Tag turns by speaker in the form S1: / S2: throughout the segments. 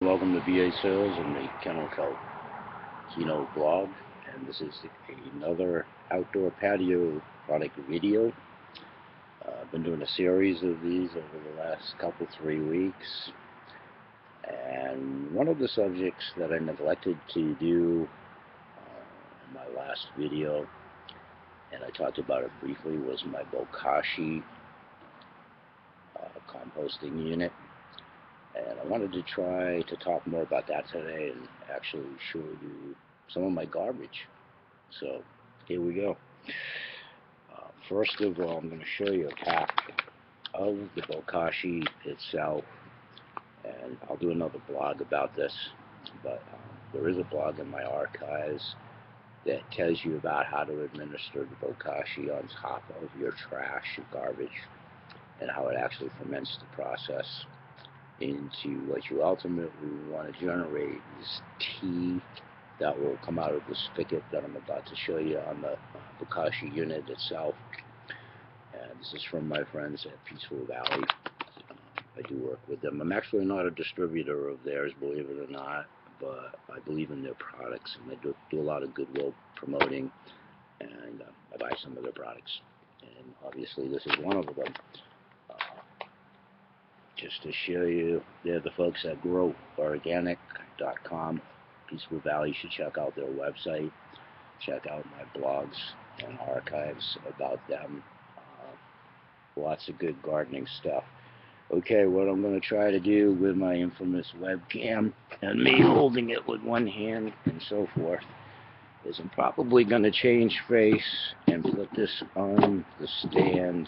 S1: Welcome to BH Sales and the Chemical Kino blog, and this is another outdoor patio product video. I've been doing a series of these over the last couple 3 weeks, and one of the subjects that I neglected to do in my last video, and I talked about it briefly, was my Bokashi composting unit. And I wanted to try to talk more about that today and actually show you some of my garbage. So here we go. First of all, I'm going to show you a pack of the Bokashi itself, and I'll do another blog about this, but there is a blog in my archives that tells you about how to administer the Bokashi on top of your trash and garbage, and how it actually ferments the process into what you ultimately want to generate is tea that will come out of the spigot that I'm about to show you on the Bokashi unit itself. And this is from my friends at Peaceful Valley. I do work with them. I'm actually not a distributor of theirs, believe it or not, but I believe in their products, and I do a lot of goodwill promoting, and I buy some of their products. And obviously this is one of them. Just to show you, they're the folks at groworganic.com. Peaceful Valley. You should check out their website. Check out my blogs and archives about them. Lots of good gardening stuff. Okay, what I'm going to try to do with my infamous webcam and me holding it with one hand and so forth is I'm probably going to change face and put this on the stand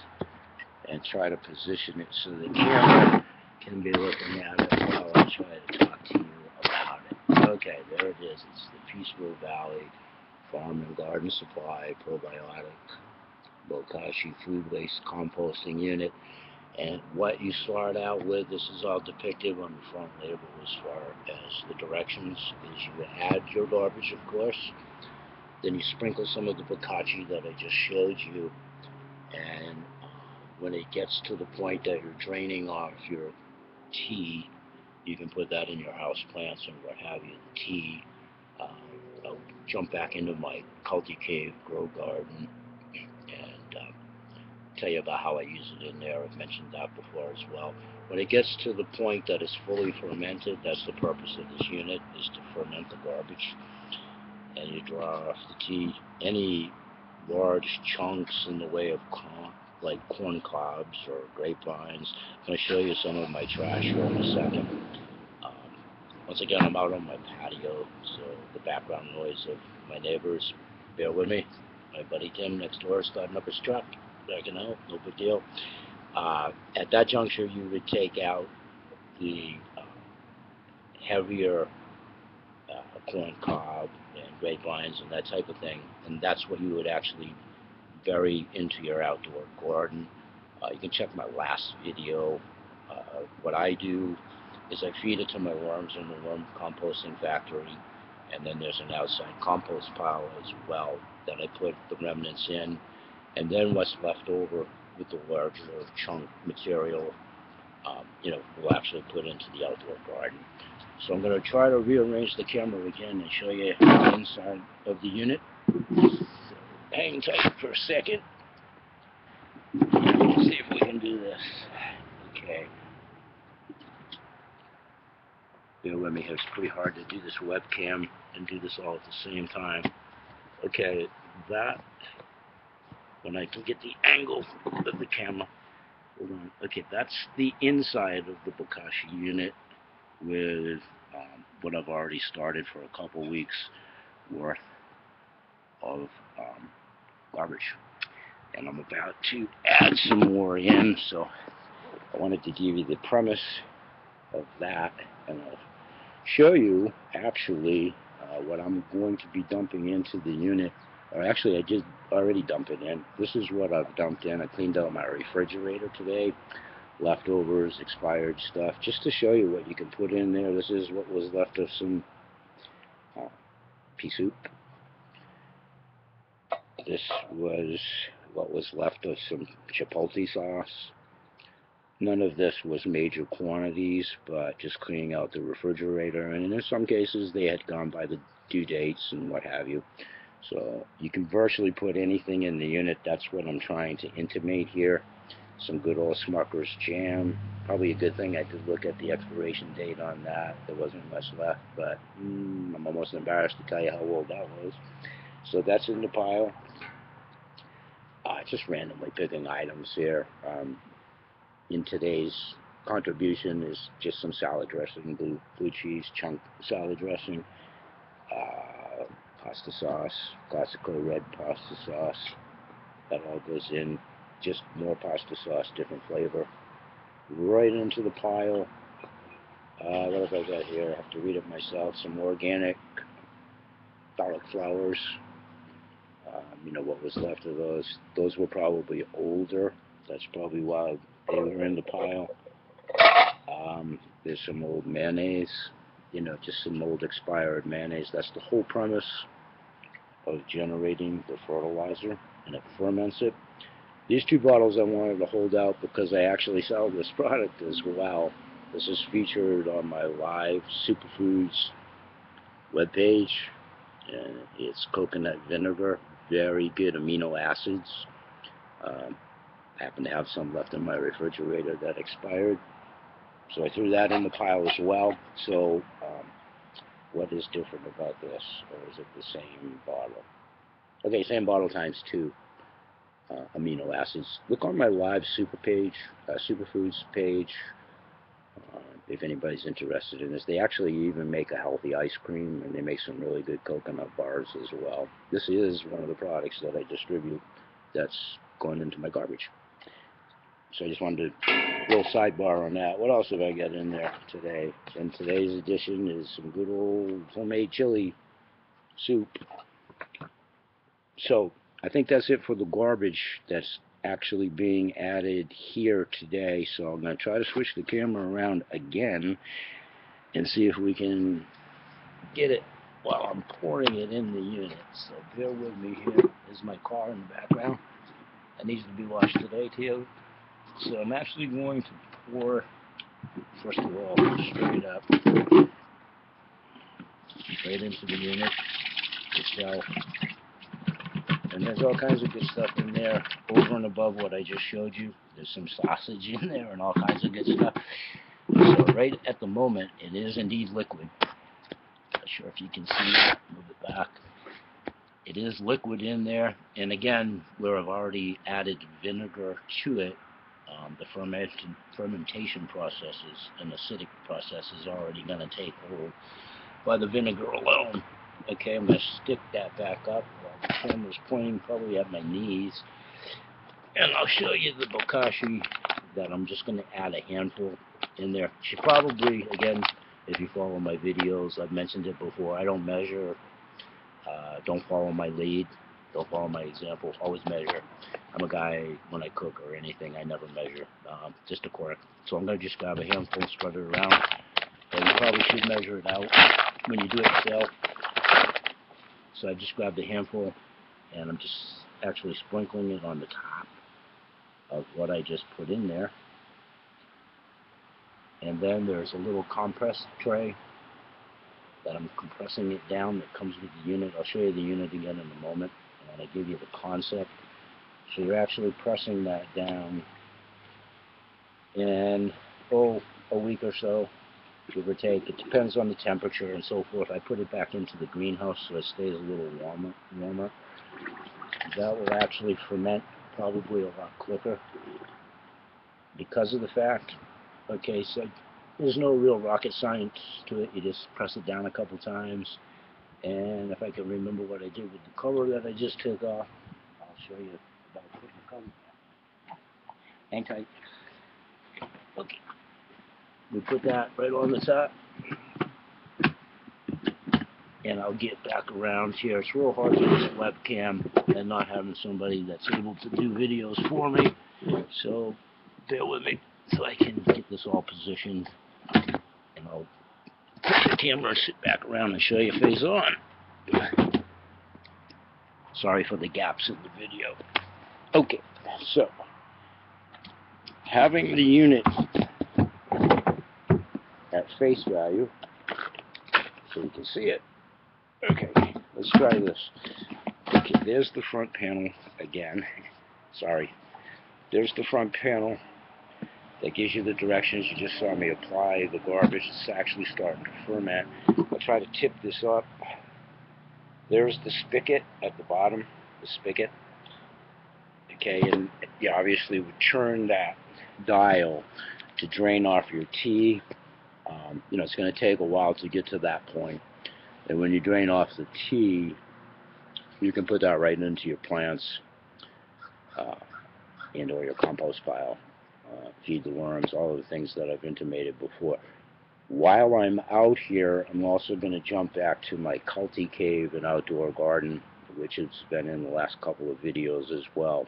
S1: and try to position it so the camera can be looking at it while I try to talk to you about it. Okay, there it is. It's the Peaceful Valley Farm and Garden Supply Probiotic Bokashi Food Waste Composting Unit. And what you start out with, this is all depicted on the front label as far as the directions, is you add your garbage, of course. Then you sprinkle some of the Bokashi that I just showed you, and when it gets to the point that you're draining off your tea, you can put that in your house plants and what have you. The tea, I'll jump back into my Culti Cave grow garden and tell you about how I use it in there. I've mentioned that before as well. When it gets to the point that it's fully fermented, that's the purpose of this unit, is to ferment the garbage. And you draw off the tea. Any large chunks in the way of like corn cobs or grapevines. I'm going to show you some of my trash here in a second. Once again, I'm out on my patio, so the background noise of my neighbors, bear with me. My buddy Tim next door is starting up his truck. I can help, no big deal. At that juncture, you would take out the heavier corn cob and grapevines and that type of thing, and that's what you would actually bury into your outdoor garden. You can check my last video. What I do is I feed it to my worms in the worm composting factory, and then there's an outside compost pile as well that I put the remnants in, and then what's left over with the larger chunk material, we'll actually put into the outdoor garden. So I'm going to try to rearrange the camera again and show you the inside of the unit. So hang tight for a second. Let's see if we can do this. Okay. Bear with me, it's pretty hard to do this webcam and do this all at the same time. Okay, that, when I can get the angle of the camera, hold on. Okay, that's the inside of the Bokashi unit with what I've already started for a couple weeks worth of garbage. And I'm about to add some more in, so I wanted to give you the premise of that, and I'll show you actually what I'm going to be dumping into the unit. Or actually, I did already dump it in. This is what I've dumped in. I cleaned out my refrigerator today, leftovers, expired stuff, just to show you what you can put in there. This is what was left of some pea soup. This was what was left of some chipotle sauce. None of this was major quantities, but just cleaning out the refrigerator, and in some cases they had gone by the due dates and what have you. So you can virtually put anything in the unit. That's what I'm trying to intimate here. Some good old Smucker's jam. Probably a good thing I did look at the expiration date on that. There wasn't much left, but I'm almost embarrassed to tell you how old that was. So that's in the pile. Just randomly picking items here. In today's contribution is just some salad dressing, blue cheese, chunk salad dressing, pasta sauce, classical red pasta sauce. That all goes in. Just more pasta sauce, different flavor. Right into the pile. What have I got here? I have to read it myself. Some organic garlic flowers. You know what was left of those. Those were probably older. That's probably why they were in the pile. There's some old mayonnaise. You know, just some old expired mayonnaise. That's the whole premise of generating the fertilizer, and it ferments it. These two bottles I wanted to hold out because I actually sell this product as well. This is featured on my live Superfoods webpage, and it's coconut vinegar, very good amino acids. I happen to have some left in my refrigerator that expired, so I threw that in the pile as well. So what is different about this, or is it the same bottle? Okay, same bottle times 2. Amino acids. Look on my live Superfoods page if anybody's interested in this. They actually even make a healthy ice cream, and they make some really good coconut bars as well. This is one of the products that I distribute that's going into my garbage. So I just wanted a little sidebar on that. What else have I got in there today? In today's edition is some good old homemade chili soup. So I think that's it for the garbage that's actually being added here today. So I'm going to try to switch the camera around again and see if we can get it while I'm pouring it in the unit. So bear with me here. There's my car in the background. That needs to be washed today too. So I'm actually going to pour, first of all, straight up, straight into the unit itself. And there's all kinds of good stuff in there over and above what I just showed you. There's some sausage in there and all kinds of good stuff. So right at the moment, it is indeed liquid. Not sure if you can see it. Move it back. It is liquid in there. And again, where I've already added vinegar to it, the fermentation processes and acidic process is already going to take hold by the vinegar alone. Okay, I'm going to stick that back up while the camera's pointing probably at my knees. And I'll show you the Bokashi that I'm just going to add a handful in there. Should probably, again, if you follow my videos, I've mentioned it before, I don't measure. Don't follow my lead. Don't follow my example. Always measure. I'm a guy, when I cook or anything, I never measure. Just a quirk. So I'm going to just grab a handful and spread it around. But you probably should measure it out when you do it yourself. So I just grabbed a handful, and I'm just actually sprinkling it on the top of what I just put in there. And then there's a little compress tray that I'm compressing it down that comes with the unit. I'll show you the unit again in a moment, and I give you the concept. So you're actually pressing that down in, a week or so, give or take. It depends on the temperature and so forth. I put it back into the greenhouse so it stays a little warmer. That will actually ferment probably a lot quicker because of the fact, okay, so there's no real rocket science to it. You just press it down a couple times, and if I can remember what I did with the cover that I just took off, I'll show you about putting the cover back. Hang tight. Okay, we put that right on the top, and I'll get back around here. It's real hard with this webcam and not having somebody that's able to do videos for me, so bear with me so I can get this all positioned, and I'll put the camera and sit back around and show you face on. Sorry for the gaps in the video. Okay, so having the unit at face value, so you can see it. Okay, let's try this. Okay, there's the front panel again. Sorry. There's the front panel that gives you the directions. You just saw me apply the garbage. It's actually starting to ferment. I'll try to tip this up. There's the spigot at the bottom, the spigot. Okay, and you obviously would turn that dial to drain off your tea. You know, it's going to take a while to get to that point. And when you drain off the tea, you can put that right into your plants and or your compost pile. Feed the worms, all of the things that I've intimated before. While I'm out here, I'm also going to jump back to my Culti cave and outdoor garden, which has been in the last couple of videos as well.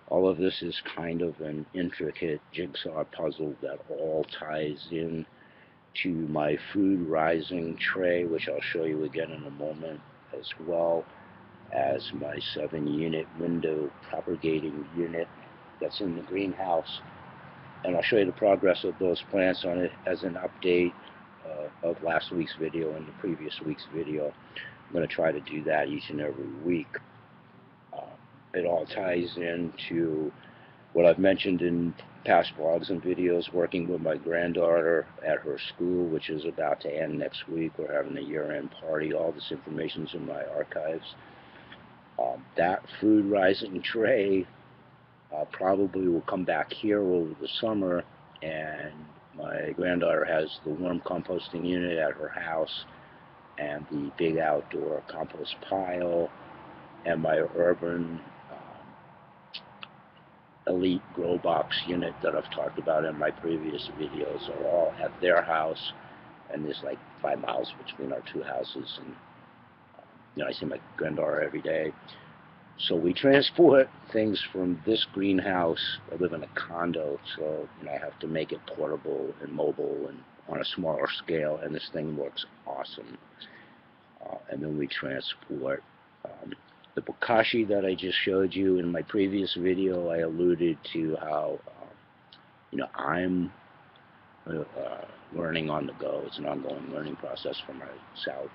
S1: All of this is kind of an intricate jigsaw puzzle that all ties in to my food rising tray, which I'll show you again in a moment, as well as my 7-unit window propagating unit that's in the greenhouse. And I'll show you the progress of those plants on it as an update of last week's video and the previous week's video. I'm going to try to do that each and every week. It all ties into what I've mentioned in past blogs and videos, working with my granddaughter at her school, which is about to end next week. We're having a year-end party. All this information's in my archives. That food rising tray probably will come back here over the summer, and my granddaughter has the worm composting unit at her house and the big outdoor compost pile and my urban elite grow box unit that I've talked about in my previous videos are all at their house, and there's like 5 miles between our two houses, and you know, I see my granddaughter every day. So we transport things from this greenhouse. I live in a condo, so you know, I have to make it portable and mobile and on a smaller scale, and this thing works awesome. And then we transport the Bokashi that I just showed you in my previous video. I alluded to how you know, I'm learning on the go. It's an ongoing learning process for myself.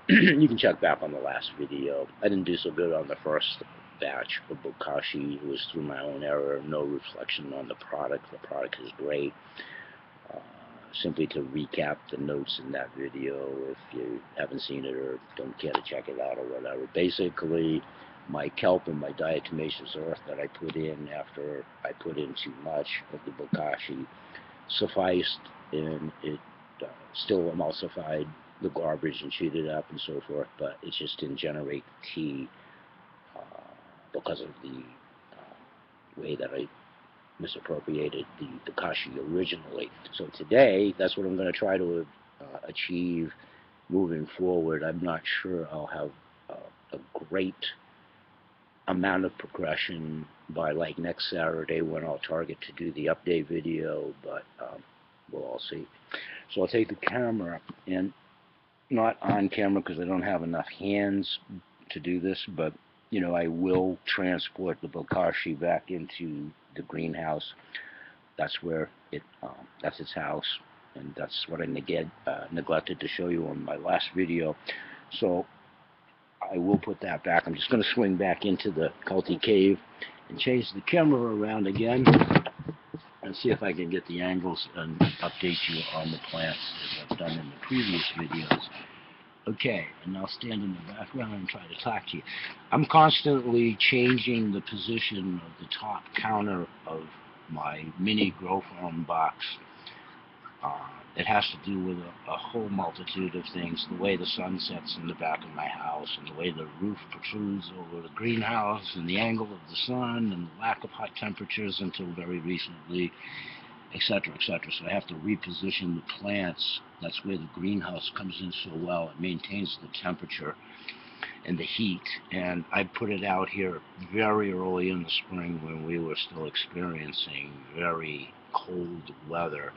S1: You can check back on the last video. I didn't do so good on the first batch of Bokashi. It was through my own error, no reflection on the product. The product is great. Simply to recap the notes in that video, if you haven't seen it or don't care to check it out or whatever. Basically, my kelp and my diatomaceous earth that I put in after I put in too much of the Bokashi sufficed, and it still emulsified the garbage and chewed it up and so forth, but it just didn't generate tea because of the way that I misappropriated the Bokashi originally. So today, that's what I'm going to try to achieve moving forward. I'm not sure I'll have a great amount of progression by like next Saturday, when I'll target to do the update video, but we'll all see. So I'll take the camera, and not on camera because I don't have enough hands to do this, but you know, I will transport the Bokashi back into the greenhouse. That's where that's its house, and that's what I neglected to show you on my last video. So I will put that back. I'm just going to swing back into the Culti cave and change the camera around again and see if I can get the angles and update you on the plants as I've done in the previous videos. Okay, and I'll stand in the background and try to talk to you. I'm constantly changing the position of the top counter of my mini grow farm box. It has to do with a whole multitude of things. The way the sun sets in the back of my house, and the way the roof protrudes over the greenhouse, and the angle of the sun, and the lack of hot temperatures until very recently, etc., etc. So I have to reposition the plants. That's where the greenhouse comes in so well. It maintains the temperature and the heat. And I put it out here very early in the spring when we were still experiencing very cold weather.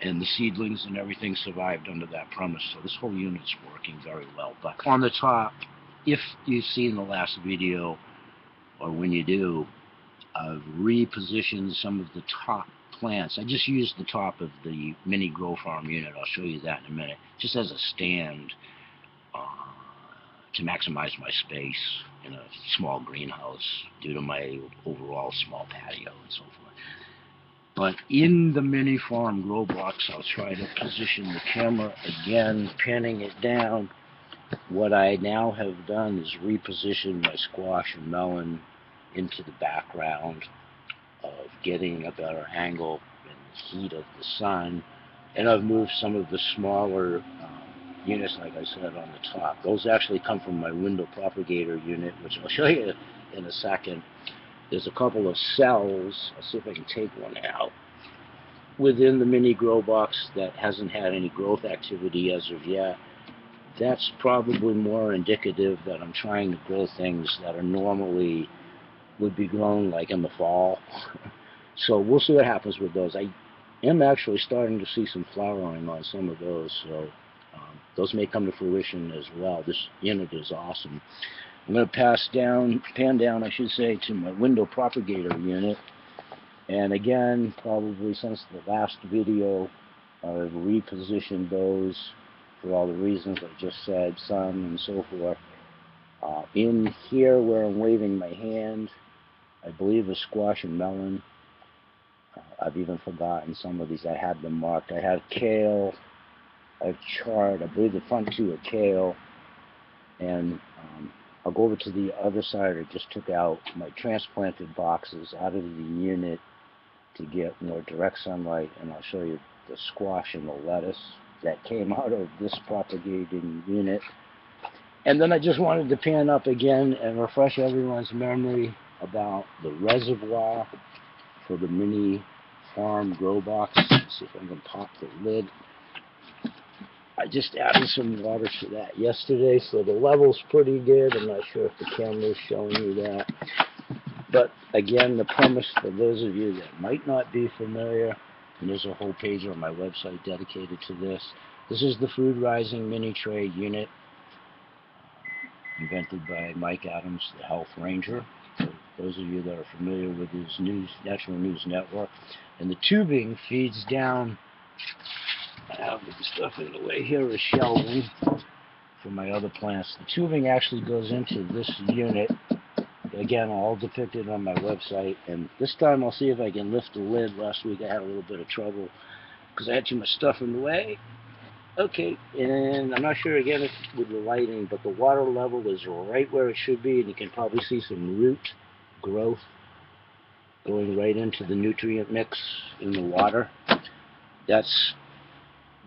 S1: And the seedlings and everything survived under that premise. So this whole unit's working very well. But on the top, if you've seen the last video, or when you do, I've repositioned some of the top plants. I just used the top of the mini grow farm unit. I'll show you that in a minute. Just as a stand to maximize my space in a small greenhouse due to my overall small patio and so forth. But in the mini farm grow box, I'll try to position the camera again, panning it down. What I now have done is reposition my squash and melon into the background of getting a better angle in the heat of the sun. And I've moved some of the smaller units, like I said, on the top. Those actually come from my window propagator unit, which I'll show you in a second. There's a couple of cells. I'll see if I can take one out within the mini grow box that hasn't had any growth activity as of yet. That's probably more indicative that I'm trying to grow things that are normally would be grown like in the fall. So we'll see what happens with those. I am actually starting to see some flowering on some of those, so those may come to fruition as well. This unit is awesome. I'm going to pan down, I should say, to my window propagator unit. And again, probably since the last video, I've repositioned those for all the reasons I just said, sun and so forth. In here where I'm waving my hand, I believe is squash and melon. I've even forgotten some of these. I had them marked. I have kale. I have chard. I believe the front two are kale. And I'll go over to the other side. I just took out my transplanted boxes out of the unit to get more direct sunlight. And I'll show you the squash and the lettuce that came out of this propagating unit. And then I just wanted to pan up again and refresh everyone's memory about the reservoir for the mini farm grow box. Let's see if I can pop the lid. I just added some water to that yesterday, so the level's pretty good. I'm not sure if the camera's showing you that. But again, the premise for those of you that might not be familiar, and there's a whole page on my website dedicated to this. This is the Food Rising Mini Tray Unit, invented by Mike Adams, the Health Ranger. For those of you that are familiar with his Natural News Network. And the tubing feeds down. I have the stuff in the way here is shelving for my other plants. The tubing actually goes into this unit. Again, all depicted on my website. And this time I'll see if I can lift the lid. Last week I had a little bit of trouble because I had too much stuff in the way. Okay, and I'm not sure again if with the lighting, but the water level is right where it should be, and you can probably see some root growth going right into the nutrient mix in the water. That's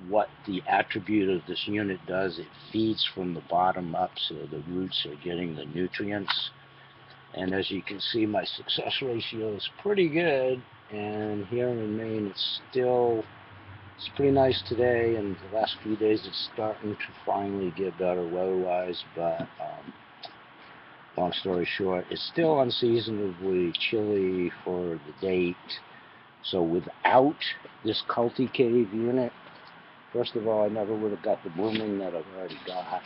S1: what the attribute of this unit does. It feeds from the bottom up, so the roots are getting the nutrients. And as you can see, my success ratio is pretty good, and here in Maine it's pretty nice today, and the last few days it's starting to finally get better weather-wise, but long story short, it's still unseasonably chilly for the date. So without this Culti cave unit, first of all, I never would have got the blooming that I've already got,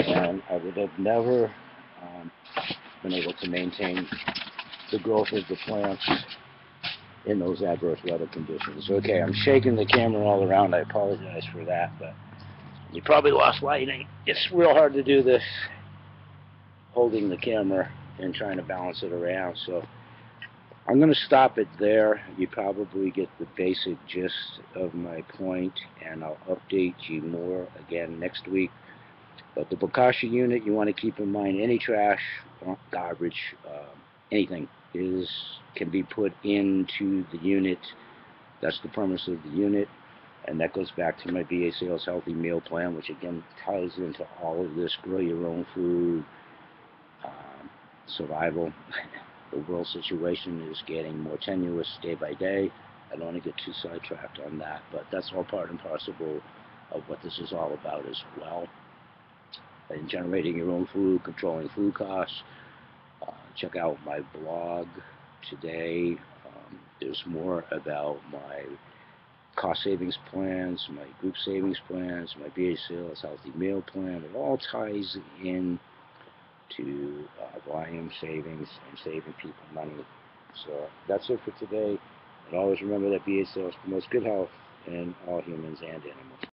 S1: and I would have never been able to maintain the growth of the plants in those adverse weather conditions. Okay, I'm shaking the camera all around. I apologize for that, but you probably lost lighting. It's real hard to do this holding the camera and trying to balance it around, so I'm going to stop it there. You probably get the basic gist of my point, and I'll update you more again next week. But the Bokashi unit, you want to keep in mind any trash, garbage, anything can be put into the unit. That's the premise of the unit, and that goes back to my BH Sales Healthy Meal Plan, which again ties into all of this: grow your own food, survival. The world situation is getting more tenuous day by day. I don't want to get too sidetracked on that, but that's all part and parcel of what this is all about as well. And generating your own food, controlling food costs. Check out my blog today. There's more about my cost savings plans, my group savings plans, my BH Sales Healthy Meal Plan. It all ties in to volume savings and saving people money So that's it for today. And always remember that BH Sales promotes good health in all humans and animals.